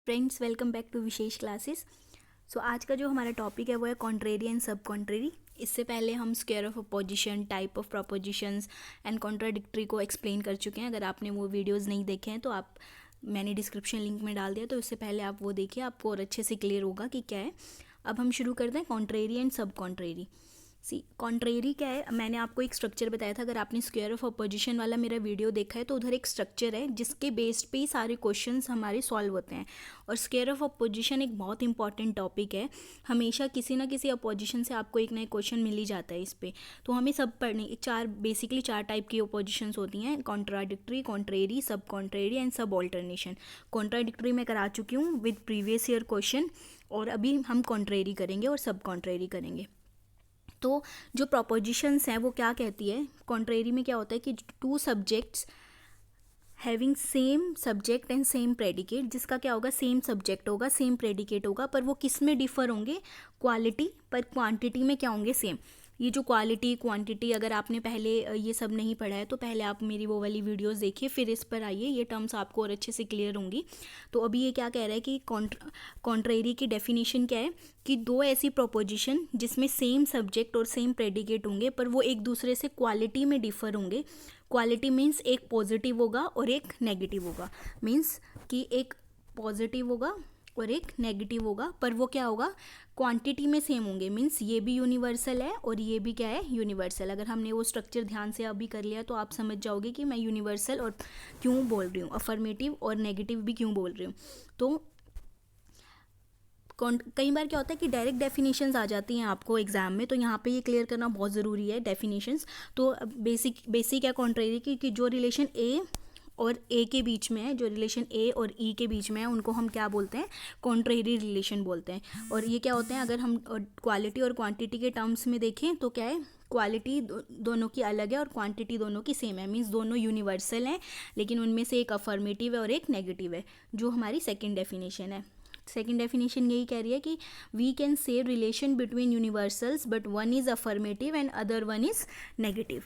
Friends, welcome back to Vishesh classes. So आज का जो हमारा टॉपिक है वो है कॉन्ट्रेरी एंड सब कॉन्ट्रेरी। इससे पहले हम square of opposition, type of propositions and contradictory को एक्सप्लेन कर चुके हैं। अगर आपने वो वीडियोस नहीं देखे हैं तो मैंने डिस्क्रिप्शन लिंक में डाल दिया, तो उससे पहले आप वो देखिए, आपको और अच्छे से क्लियर होगा कि क्या है। अब हम शुरू करते हैं कॉन्ट्रेरी एंड सब कॉन्ट्रेरी। कॉन्ट्रेरी क्या है, मैंने आपको एक स्ट्रक्चर बताया था। अगर आपने स्क्वायर ऑफ अपोजिशन वाला मेरा वीडियो देखा है तो उधर एक स्ट्रक्चर है जिसके बेस्ड पे ही सारे क्वेश्चंस हमारे सॉल्व होते हैं। और स्क्वायर ऑफ अपोजिशन एक बहुत इंपॉर्टेंट टॉपिक है। हमेशा किसी ना किसी अपोजिशन से आपको एक नया क्वेश्चन मिल ही जाता है इस पर। तो हमें सब पढ़ने, बेसिकली चार टाइप की अपोजिशंस होती हैं: कॉन्ट्राडिक्टरी, कॉन्ट्रेरी, सब कॉन्ट्रेरी एंड सब ऑल्टरनेशन। कॉन्ट्राडिक्टरी मैं करा चुकी हूँ विद प्रीवियस ईयर क्वेश्चन, और अभी हम कॉन्ट्रेरी करेंगे और सब कॉन्ट्रेरी करेंगे। तो जो प्रोपोजिशंस हैं वो क्या कहती है, कॉन्ट्रेरी में क्या होता है कि two subjects having same subject and same predicate, जिसका क्या होगा, सेम सब्जेक्ट होगा, सेम प्रेडिकेट होगा, पर वो किस में डिफर होंगे, क्वालिटी, पर क्वांटिटी में क्या होंगे, सेम। ये जो क्वालिटी क्वांटिटी, अगर आपने पहले ये सब नहीं पढ़ा है तो पहले आप मेरी वो वाली वीडियोस देखिए, फिर इस पर आइए, ये टर्म्स आपको और अच्छे से क्लियर होंगी। तो अभी ये क्या कह रहा है कि कॉन्ट्रेरी की डेफिनेशन क्या है कि दो ऐसी प्रोपोजिशन जिसमें सेम सब्जेक्ट और सेम प्रेडिकेट होंगे पर वो एक दूसरे से क्वालिटी में डिफर होंगे। क्वालिटी मीन्स एक पॉजिटिव होगा और एक नेगेटिव होगा, मीन्स कि एक पॉजिटिव होगा और एक नेगेटिव होगा, पर वो क्या होगा, क्वांटिटी में सेम होंगे। मीन्स ये भी यूनिवर्सल है और ये भी क्या है, यूनिवर्सल। अगर हमने वो स्ट्रक्चर ध्यान से अभी कर लिया तो आप समझ जाओगे कि मैं यूनिवर्सल और क्यों बोल रही हूँ, अफर्मेटिव और नेगेटिव भी क्यों बोल रही हूँ। तो कई बार क्या होता है कि डायरेक्ट डेफिनेशंस आ जाती हैं आपको एग्जाम में, तो यहाँ पे ये क्लियर करना बहुत ज़रूरी है डेफिनेशंस। तो बेसिक है कॉन्ट्रेरी की कि जो रिलेशन ए और ए के बीच में है, जो रिलेशन ए और ई के बीच में है, उनको हम क्या बोलते हैं, कॉन्ट्रेरी रिलेशन बोलते हैं। और ये क्या होते हैं, अगर हम क्वालिटी और क्वांटिटी के टर्म्स में देखें तो क्या है, क्वालिटी दोनों की अलग है और क्वांटिटी दोनों की सेम है। मीन्स दोनों यूनिवर्सल हैं, लेकिन उनमें से एक अफर्मेटिव है और एक नेगेटिव है, जो हमारी सेकेंड डेफिनेशन है। सेकेंड डेफिनेशन यही कह रही है कि we can say relation between universals but one is affirmative and other one is negative.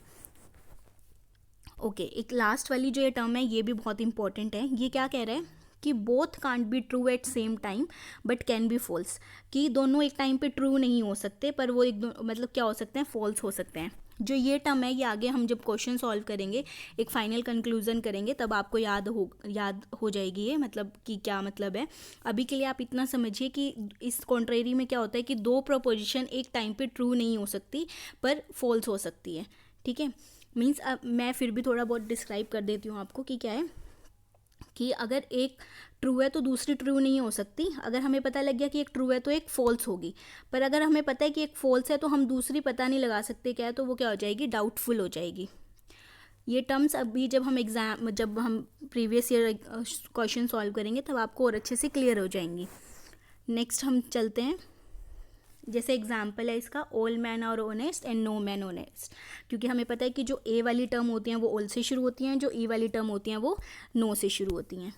Okay, एक लास्ट वाली जो ये टर्म है ये भी बहुत इंपॉर्टेंट है। ये क्या कह रहा है कि both can't be true at same time but can be false, कि दोनों एक टाइम पे ट्रू नहीं हो सकते पर वो मतलब क्या हो सकते हैं, फॉल्स हो सकते हैं। जो ये टर्म है ये आगे हम जब क्वेश्चन सॉल्व करेंगे, एक फाइनल कंक्लूजन करेंगे, तब आपको याद हो जाएगी ये, मतलब कि क्या मतलब है। अभी के लिए आप इतना समझिए कि इस कॉन्ट्रेरी में क्या होता है कि दो प्रोपोजिशन एक टाइम पे ट्रू नहीं हो सकती पर फॉल्स हो सकती है। ठीक है, मीन्स अब मैं फिर भी थोड़ा बहुत डिस्क्राइब कर देती हूँ आपको कि क्या है, कि अगर एक ट्रू है तो दूसरी ट्रू नहीं हो सकती। अगर हमें पता लग गया कि एक ट्रू है तो एक फॉल्स होगी, पर अगर हमें पता है कि एक फॉल्स है तो हम दूसरी पता नहीं लगा सकते क्या है, तो वो क्या हो जाएगी, डाउटफुल हो जाएगी। ये टर्म्स अभी जब हम प्रीवियस ईयर क्वेश्चन सॉल्व करेंगे तब आपको और अच्छे से क्लियर हो जाएंगी। नेक्स्ट हम चलते हैं, जैसे एग्जाम्पल है इसका, all man are honest and no man honest. क्योंकि हमें पता है कि जो ए वाली टर्म होती हैं वो ऑल से शुरू होती हैं, जो ई वाली टर्म होती हैं वो नो से शुरू होती हैं।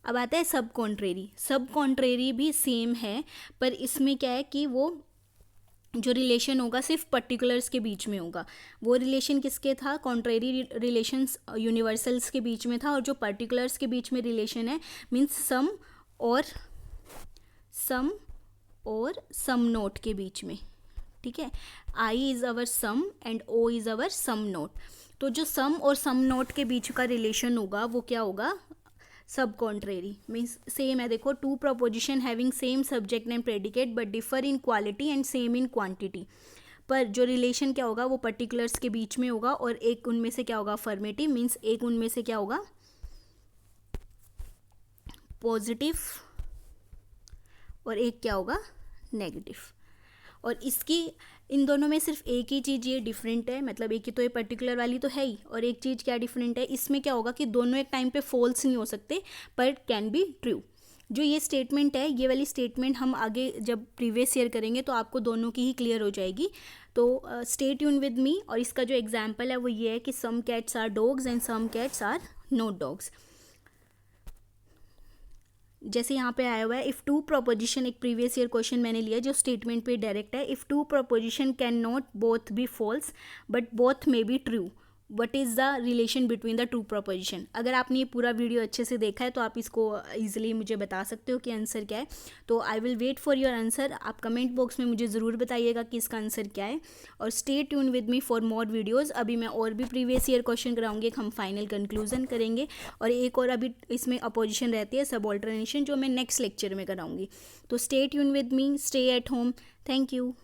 अब आता है सब कॉन्ट्रेरी। सब कॉन्ट्रेरी भी सेम है, पर इसमें क्या है कि वो जो रिलेशन होगा सिर्फ पर्टिकुलर्स के बीच में होगा। वो रिलेशन किसके था, कॉन्ट्रेरी रिलेशंस यूनिवर्सल्स के बीच में था, और जो पर्टिकुलर्स के बीच में रिलेशन है मीन्स सम और सम नोट के बीच में। ठीक है, I is our sum and O is our sum note. तो जो सम और सम नोट के बीच का रिलेशन होगा वो क्या होगा, सब कॉन्ट्रेरी। मीन्स सेम है, देखो, two proposition having same subject and predicate but differ in quality and same in quantity. पर जो रिलेशन क्या होगा वो पर्टिकुलर्स के बीच में होगा, और एक उनमें से क्या होगा, अफर्मेटिव, मीन्स एक उनमें से क्या होगा, पॉजिटिव, और एक क्या होगा, नेगेटिव। और इन दोनों में सिर्फ एक ही चीज़ ये डिफरेंट है, मतलब एक ही तो ये पर्टिकुलर वाली तो है ही, और एक चीज़ क्या डिफरेंट है, इसमें क्या होगा कि दोनों एक टाइम पे फॉल्स नहीं हो सकते पर कैन बी ट्रू। जो ये स्टेटमेंट है, ये वाली स्टेटमेंट हम आगे जब प्रीवियस ईयर करेंगे तो आपको दोनों की ही क्लियर हो जाएगी। तो स्टे ट्यून विद मी। और इसका जो एग्जाम्पल है वो ये है कि some cats are dogs and some cats are not dogs. जैसे यहाँ पे आया हुआ है, इफ़ टू प्रोपोजिशन, एक प्रीवियस ईयर क्वेश्चन मैंने लिया जो स्टेटमेंट पे डायरेक्ट है, if two proposition can not both be false but both may be true, what is the relation between the two proposition. अगर आपने ये पूरा वीडियो अच्छे से देखा है तो आप इसको ईजिली मुझे बता सकते हो कि आंसर क्या है। तो I will wait for your answer. आप कमेंट बॉक्स में मुझे ज़रूर बताइएगा कि इसका आंसर क्या है, और stay tune with me for more videos. अभी मैं और भी प्रीवियस ईयर क्वेश्चन कराऊंगी, हम फाइनल कंक्लूजन करेंगे, और एक और अभी इसमें अपोजिशन रहती है, सब ऑल्टरनेशन, जो मैं नेक्स्ट लेक्चर में कराऊंगी। तो stay tune with me, stay at home. Thank you.